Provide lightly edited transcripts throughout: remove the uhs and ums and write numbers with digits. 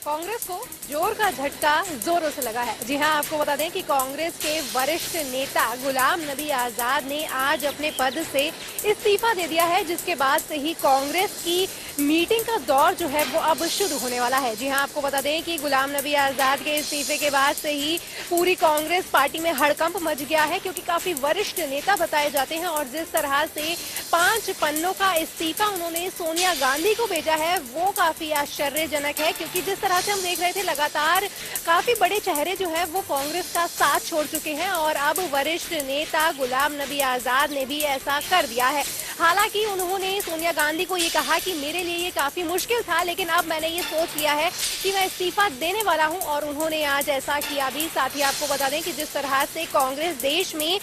कांग्रेस को जोर का झटका जोरों से लगा है। जी हां, आपको बता दें कि कांग्रेस के वरिष्ठ नेता गुलाम नबी आजाद ने आज अपने पद से इस्तीफा दे दिया है, जिसके बाद से ही कांग्रेस की मीटिंग का दौर जो है वो अब शुरू होने वाला है। जी हां, आपको बता दें कि गुलाम नबी आजाद के इस्तीफे के बाद से ही पूरी कांग्रेस पार्टी में हड़कंप मच गया है, क्योंकि काफी वरिष्ठ नेता बताए जाते हैं और जिस तरह से 5 पन्नों का इस्तीफा उन्होंने सोनिया गांधी को भेजा है वो काफी आश्चर्यजनक है, क्योंकि जिस तरह से हम देख रहे थे लगातार काफी बड़े चेहरे जो है वो कांग्रेस का साथ छोड़ चुके हैं और अब वरिष्ठ नेता गुलाम नबी आजाद ने भी ऐसा कर दिया है। हालांकि उन्होंने सोनिया गांधी को ये कहा कि मेरे लिए ये काफी मुश्किल था, लेकिन अब मैंने ये सोच लिया है कि मैं इस्तीफा देने वाला हूं और उन्होंने आज ऐसा किया भी। साथ ही आपको बता दें कि जिस तरह से कांग्रेस देश में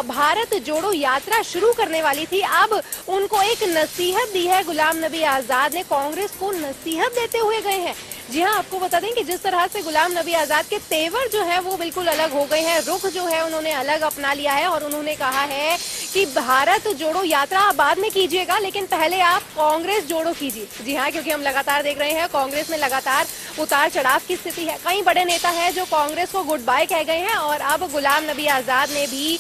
भारत जोड़ो यात्रा शुरू करने वाली थी, अब उनको एक नसीहत दी है। गुलाम नबी आजाद ने कांग्रेस को नसीहत देते हुए गए हैं। जी हाँ, आपको बता दें कि जिस तरह से गुलाम नबी आजाद के तेवर जो है वो बिल्कुल अलग हो गए हैं, रुख जो है उन्होंने अलग अपना लिया है और उन्होंने कहा है कि भारत जोड़ो यात्रा आप बाद में कीजिएगा, लेकिन पहले आप कांग्रेस जोड़ो कीजिए। जी हाँ, क्योंकि हम लगातार देख रहे हैं कांग्रेस में लगातार उतार चढ़ाव की स्थिति है। कई बड़े नेता हैं जो कांग्रेस को गुड बाय कह गए हैं और अब गुलाम नबी आजाद ने भी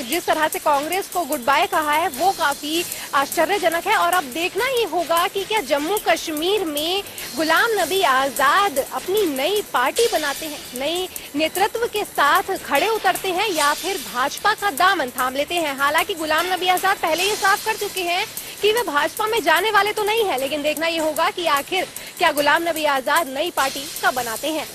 जिस तरह से कांग्रेस को गुड बाय कहा है वो काफी आश्चर्यजनक है। और अब देखना ये होगा कि क्या जम्मू कश्मीर में गुलाम नबी आजाद अपनी नई पार्टी बनाते हैं, नई नेतृत्व के साथ खड़े उतरते हैं या फिर भाजपा का दामन थाम लेते हैं। हालांकि गुलाम नबी आजाद पहले ये साफ कर चुके हैं कि वे भाजपा में जाने वाले तो नहीं है, लेकिन देखना ये होगा कि आखिर क्या गुलाम नबी आजाद नई पार्टी कब बनाते हैं।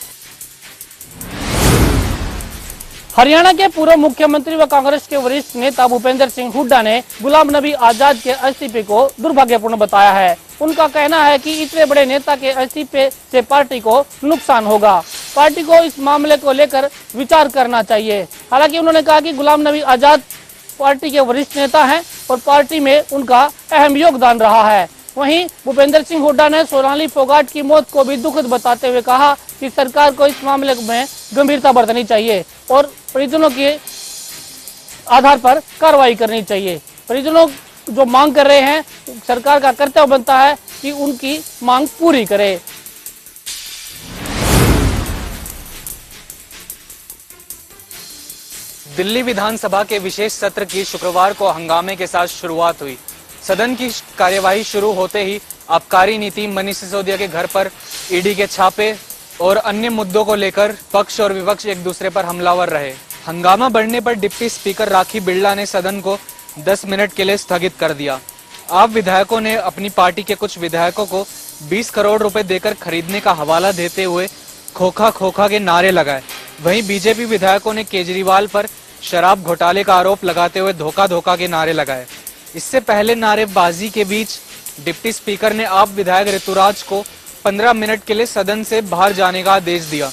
हरियाणा के पूर्व मुख्यमंत्री व कांग्रेस के वरिष्ठ नेता भूपेंद्र सिंह हुड्डा ने गुलाम नबी आजाद के इस्तीफे को दुर्भाग्यपूर्ण बताया है। उनका कहना है कि इतने बड़े नेता के इस्तीफे से पार्टी को नुकसान होगा। पार्टी को इस मामले को लेकर विचार करना चाहिए। हालांकि उन्होंने कहा कि गुलाम नबी आजाद पार्टी के वरिष्ठ नेता हैं और पार्टी में उनका अहम योगदान रहा है। वहीं भूपेंद्र सिंह हुड्डा ने सोनाली फोगाट की मौत को भी दुखद बताते हुए कहा कि सरकार को इस मामले में गंभीरता बरतनी चाहिए और परिजनों के आधार पर कार्रवाई करनी चाहिए। परिजनों जो मांग कर रहे हैं, सरकार का कर्तव्य बनता है कि उनकी मांग पूरी करे। दिल्ली विधानसभा के विशेष सत्र की शुक्रवार को हंगामे के साथ शुरुआत हुई। सदन की कार्यवाही शुरू होते ही आबकारी नीति मनीष सिसोदिया के घर पर ईडी के छापे और अन्य मुद्दों को लेकर पक्ष और विपक्ष एक दूसरे पर हमलावर रहे। हंगामा बढ़ने पर डिप्टी स्पीकर राखी बिरला ने सदन को 10 मिनट के लिए स्थगित कर दिया। आप विधायकों ने अपनी पार्टी के कुछ विधायकों को 20 करोड़ रुपए देकर खरीदने का हवाला देते हुए खोखा खोखा के नारे लगाए। वहीं बीजेपी विधायकों ने केजरीवाल पर शराब घोटाले का आरोप लगाते हुए धोखा धोखा के नारे लगाए। इससे पहले नारेबाजी के बीच डिप्टी स्पीकर ने आप विधायक ऋतुराज को 15 मिनट के लिए सदन से बाहर जाने का आदेश दिया।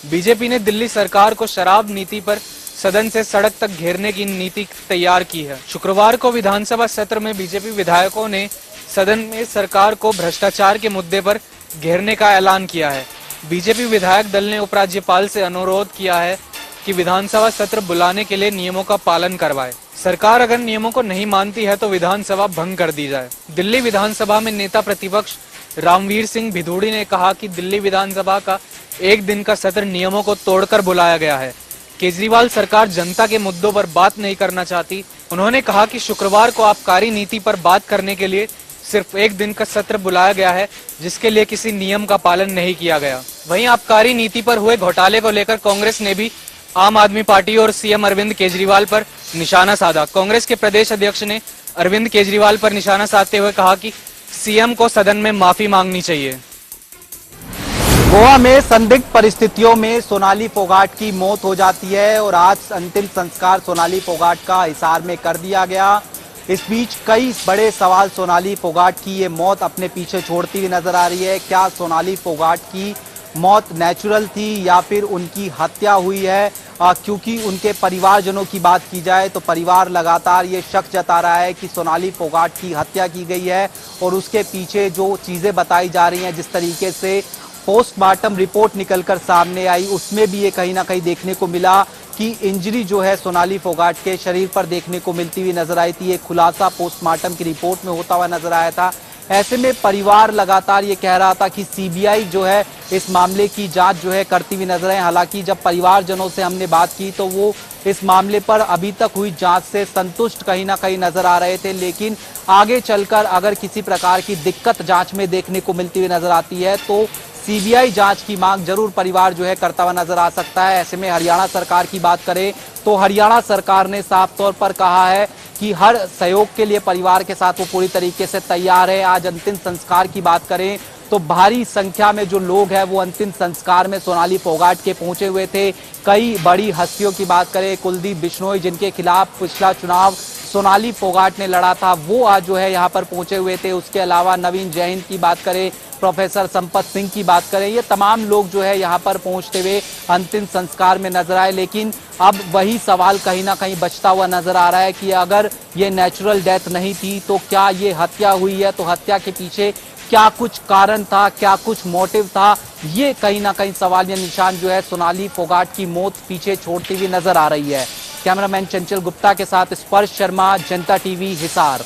बीजेपी ने दिल्ली सरकार को शराब नीति पर सदन से सड़क तक घेरने की नीति तैयार की है। शुक्रवार को विधानसभा सत्र में बीजेपी विधायकों ने सदन में सरकार को भ्रष्टाचार के मुद्दे पर घेरने का ऐलान किया है। बीजेपी विधायक दल ने उपराज्यपाल से अनुरोध किया है कि विधानसभा सत्र बुलाने के लिए नियमों का पालन करवाए। सरकार अगर नियमों को नहीं मानती है तो विधानसभा भंग कर दी जाए। दिल्ली विधानसभा में नेता प्रतिपक्ष रामवीर सिंह भिदोड़ी ने कहा कि दिल्ली विधानसभा का एक दिन का सत्र नियमों को तोड़कर बुलाया गया है। केजरीवाल सरकार जनता के मुद्दों पर बात नहीं करना चाहती। उन्होंने कहा कि शुक्रवार को आबकारी नीति पर बात करने के लिए सिर्फ एक दिन का सत्र बुलाया गया है, जिसके लिए किसी नियम का पालन नहीं किया गया। वहीं आबकारी नीति पर हुए घोटाले को लेकर कांग्रेस ने भी आम आदमी पार्टी और सीएम अरविंद केजरीवाल पर निशाना साधा। कांग्रेस के प्रदेश अध्यक्ष ने अरविंद केजरीवाल पर निशाना साधते हुए कहा कि सीएम को सदन में माफी मांगनी चाहिए। गोवा में संदिग्ध परिस्थितियों में सोनाली फोगाट की मौत हो जाती है और आज अंतिम संस्कार सोनाली फोगाट का हिसार में कर दिया गया। इस बीच कई बड़े सवाल सोनाली फोगाट की ये मौत अपने पीछे छोड़ती हुई नजर आ रही है। क्या सोनाली फोगाट की मौत नेचुरल थी या फिर उनकी हत्या हुई है? क्योंकि उनके परिवारजनों की बात की जाए तो परिवार लगातार ये शक जता रहा है कि सोनाली फोगाट की हत्या की गई है और उसके पीछे जो चीजें बताई जा रही हैं, जिस तरीके से पोस्टमार्टम रिपोर्ट निकलकर सामने आई, उसमें भी ये कहीं ना कहीं देखने को मिला कि इंजरी जो है सोनाली फोगाट के शरीर पर देखने को मिलती हुई नजर आई थी। ये खुलासा पोस्टमार्टम की रिपोर्ट में होता हुआ नजर आया था ऐसे में परिवार लगातार ये कह रहा था कि सीबीआई जो है इस मामले की जांच जो है करती हुई नजर आए। हालांकि जब परिवारजनों से हमने बात की तो वो इस मामले पर अभी तक हुई जांच से संतुष्ट कहीं ना कहीं नजर आ रहे थे, लेकिन आगे चलकर अगर किसी प्रकार की दिक्कत जांच में देखने को मिलती हुई नजर आती है तो सीबीआई जांच की मांग जरूर परिवार जो है करता हुआ नजर आ सकता है। ऐसे में हरियाणा सरकार की बात करें तो हरियाणा सरकार ने साफ तौर पर कहा है कि हर सहयोग के लिए परिवार के साथ वो पूरी तरीके से तैयार है। आज अंतिम संस्कार की बात करें तो भारी संख्या में जो लोग हैं वो अंतिम संस्कार में सोनाली फोगाट के पहुंचे हुए थे। कई बड़ी हस्तियों की बात करें, कुलदीप बिश्नोई जिनके खिलाफ पिछला चुनाव सोनाली फोगाट ने लड़ा था, वो आज जो है यहाँ पर पहुंचे हुए थे। उसके अलावा नवीन जैन की बात करें, प्रोफेसर संपत सिंह की बात करें, ये तमाम लोग जो है यहाँ पर पहुंचते हुए अंतिम संस्कार में नजर आए। लेकिन अब वही सवाल कहीं ना कहीं बचता हुआ नजर आ रहा है कि अगर ये नेचुरल डेथ नहीं थी तो क्या ये हत्या हुई है, तो हत्या के पीछे क्या कुछ कारण था, क्या कुछ मोटिव था, ये कहीं ना कहीं सवालिया निशान जो है सोनाली फोगाट की मौत पीछे छोड़ती हुई नजर आ रही है। कैमरामैन चंचल गुप्ता के साथ स्पर्श शर्मा, जनता टीवी, हिसार।